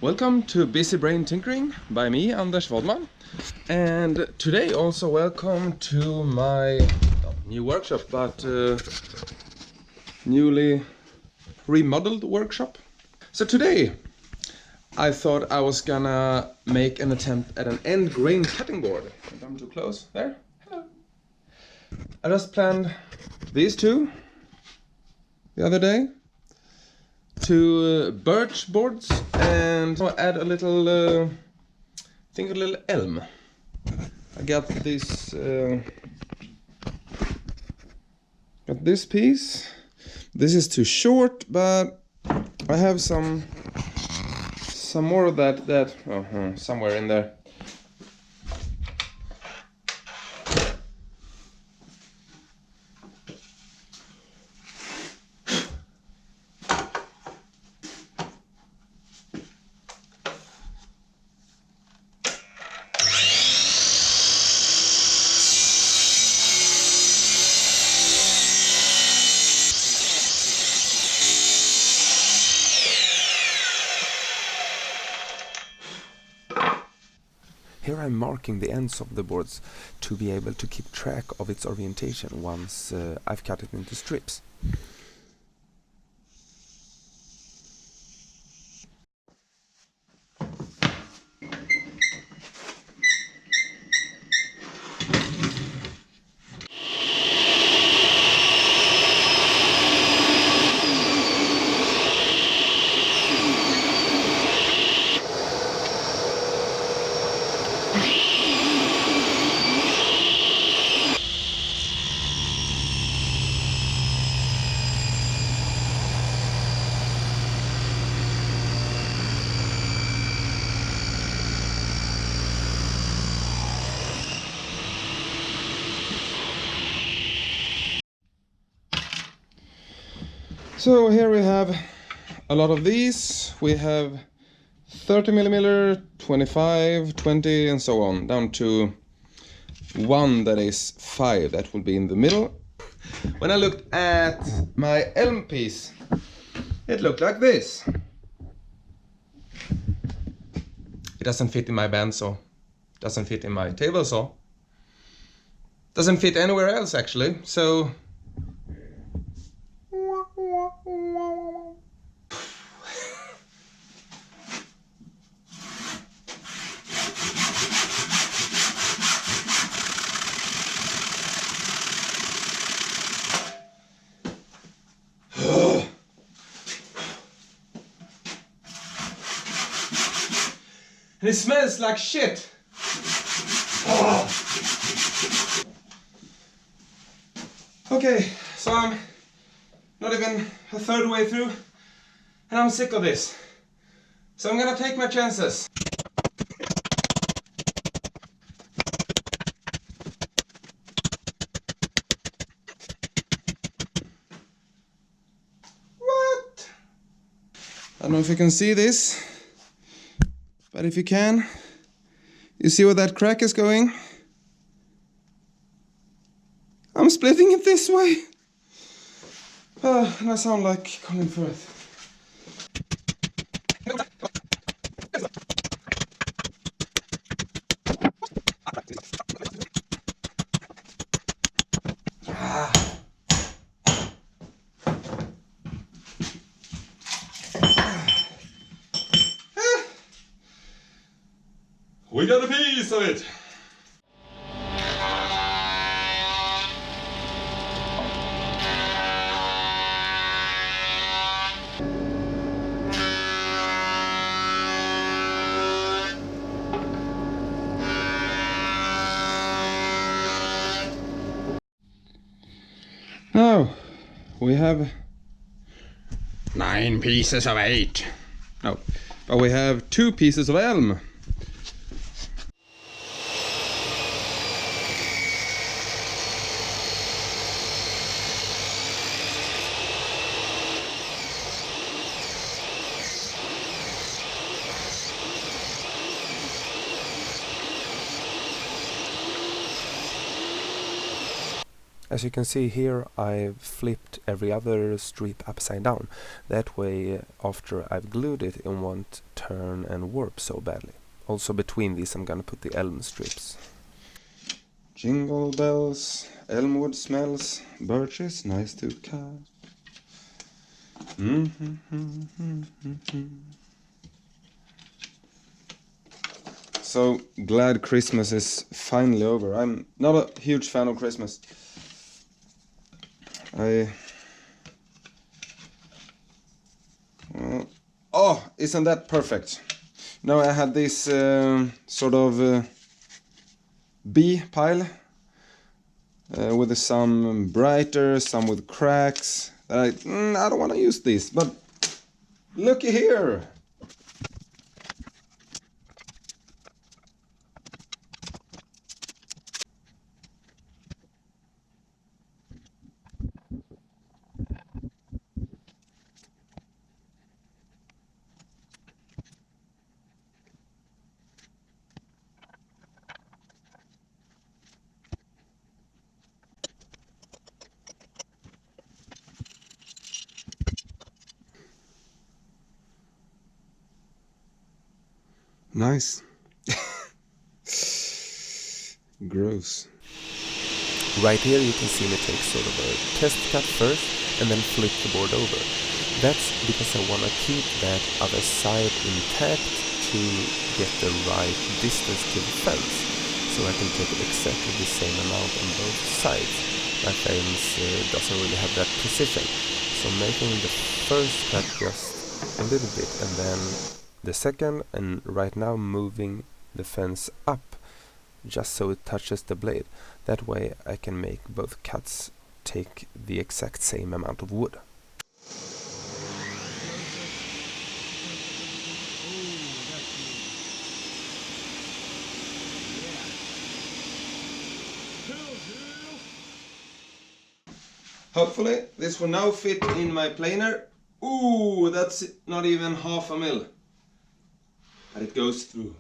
Welcome to Busy Brain Tinkering by me, Anders Wadman. And today also welcome to my new workshop, but newly remodeled workshop. So today I thought I was gonna make an attempt at an end grain cutting board. I'm too close there. Hello. I just planned these two the other day. Two birch boards and add a little, I think a little elm. I got this piece. This is too short, but I have some more of that somewhere in there. Here I'm marking the ends of the boards to be able to keep track of its orientation once I've cut it into strips. So here we have a lot of these. We have 30mm, 25, 20 and so on, down to one that is 5, that will be in the middle. When I looked at my elm piece, it looked like this. It doesn't fit in my bandsaw, doesn't fit in my table saw, doesn't fit anywhere else actually, so and it smells like shit. Okay, so I'm not even a third way through and I'm sick of this. So I'm gonna take my chances. What? I don't know if you can see this, but if you can, you see where that crack is going? I'm splitting it this way. And I sound like Colin Firth. We got a piece of it! Now, we have 9 pieces of 8. No, but we have 2 pieces of elm. As you can see here, I've flipped every other strip upside down. That way, after I've glued it, it won't turn and warp so badly. Also between these I'm gonna put the elm strips. Jingle bells, elmwood smells, birches nice to cut. So glad Christmas is finally over. I'm not a huge fan of Christmas. Oh, isn't that perfect? Now I had this sort of bee pile with some brighter, some with cracks. I don't want to use these, but looky here. Nice. Gross. Right here you can see me take sort of a test cut first and then flip the board over. That's because I want to keep that other side intact to get the right distance to the fence, so I can take exactly the same amount on both sides. My fence doesn't really have that precision, so making the first cut just a little bit and then the second, and right now moving the fence up just so it touches the blade. That way I can make both cuts take the exact same amount of wood. Hopefully this will now fit in my planer. Ooh, that's not even half a mil. But it goes through.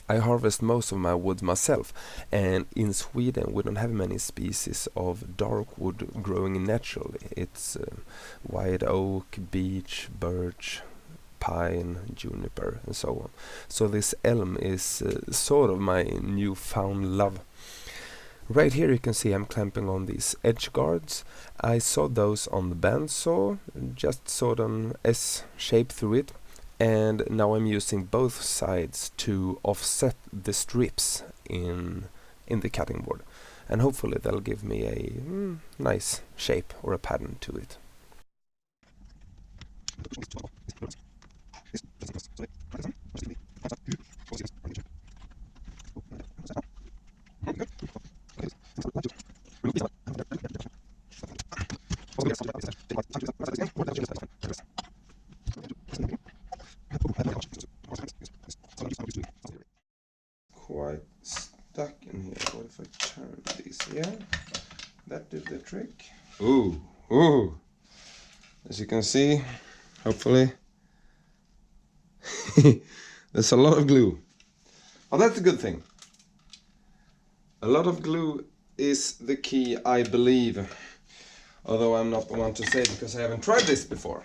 I harvest most of my wood myself, and in Sweden we don't have many species of dark wood growing naturally. It's white oak, beech, birch, pine, juniper, and so on. So this elm is sort of my newfound love. Right here you can see I'm clamping on these edge guards. I saw those on the bandsaw, just sawed an S shape through it, and now I'm using both sides to offset the strips in the cutting board, and hopefully they'll give me a nice shape or a pattern to it. Quite stuck in here. What if I turn these? Yeah, that did the trick. Ooh, ooh. As you can see, hopefully, there's a lot of glue. Oh, that's a good thing. A lot of glue is the key, I believe. Although I'm not the one to say it because I haven't tried this before.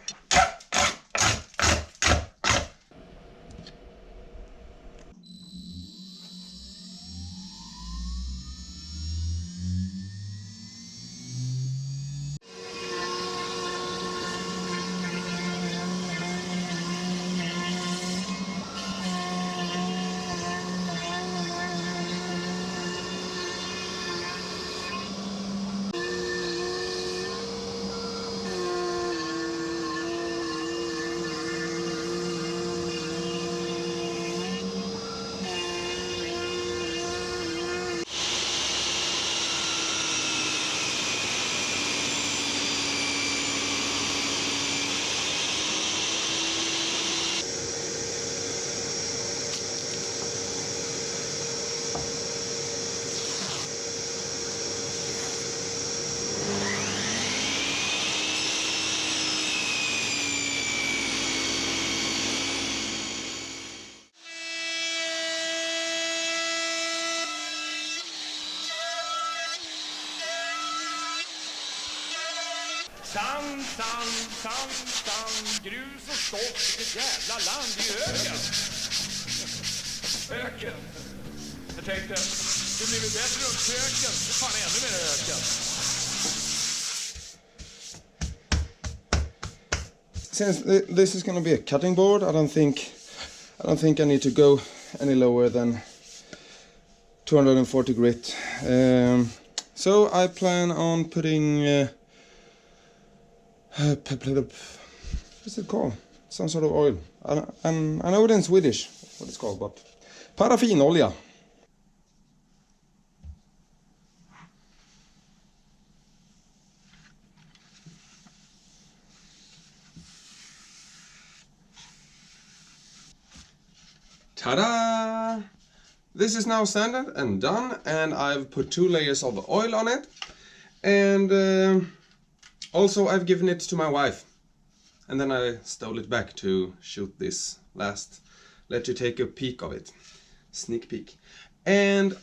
Sand, grus och stoft, vilket jävla land i öken. Öken. Jag tänkte, det blir väl bättre runt köken, det är fan ännu mer öken. Since this is going to be a cutting board, I don't think I need to go any lower than 240 grit. So I plan on putting what's it called? Some sort of oil. I know it in Swedish what it's called, but paraffinolja. Ta-da! This is now sanded and done, and I've put 2 layers of oil on it, and also I've given it to my wife, and then I stole it back to shoot this last. Let you take a peek of it, sneak peek, and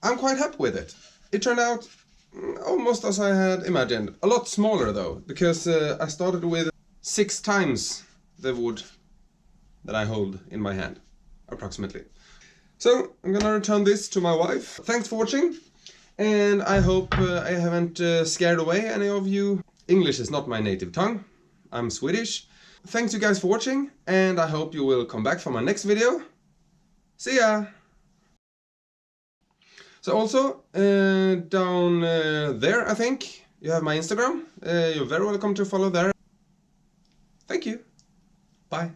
I'm quite happy with it. It turned out almost as I had imagined. A lot smaller though, because I started with 6 times the wood that I hold in my hand, approximately. So I'm gonna return this to my wife. Thanks for watching, and I hope I haven't scared away any of you. English is not my native tongue. I'm Swedish. Thanks you guys for watching, and I hope you will come back for my next video. See ya! So also, down there I think, you have my Instagram. You're very welcome to follow there. Thank you. Bye.